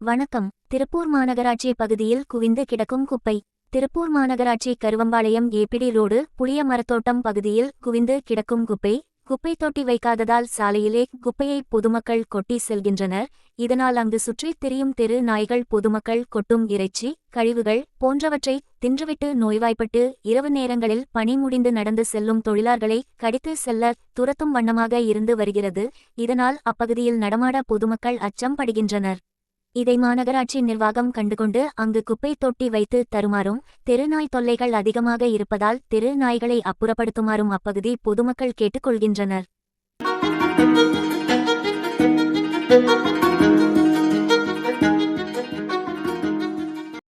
வணக்கம். திருப்பூர் மாநகராட்சி பகுதியில் குவிந்து கிடக்கும் குப்பை. திருப்பூர் மாநகராட்சி கருவம்பாளையம் ஏபிடி ரோடு புளிய மரத்தோட்டம் பகுதியில் குவிந்து கிடக்கும் குப்பை. குப்பை தொட்டி வைக்காததால் சாலையிலே குப்பையை பொதுமக்கள் கொட்டி செல்கின்றனர். இதனால் அங்கு சுற்றித் திரியும் தெரு நாய்கள் பொதுமக்கள் கொட்டும் இறைச்சி, கழிவுகள் போன்றவற்றை தின்றுவிட்டு நோய்வாய்ப்பட்டு இரவு நேரங்களில் பணி முடிந்து நடந்து செல்லும் தொழிலாளர்களை கடித்து செல்ல துரத்தும் வண்ணமாக இருந்து வருகிறது. இதனால் அப்பகுதியில் நடமாட பொதுமக்கள் அச்சம் படுகின்றனர். இதை மாநகராட்சி நிர்வாகம் கண்டுகொண்டு அங்கு குப்பை தொட்டி வைத்து தருமாறும், தெருநாய் தொல்லைகள் அதிகமாக இருப்பதால் தெரு நாய்களை அப்புறப்படுத்துமாறும் அப்பகுதி பொதுமக்கள் கேட்டுக்கொள்கின்றனர்.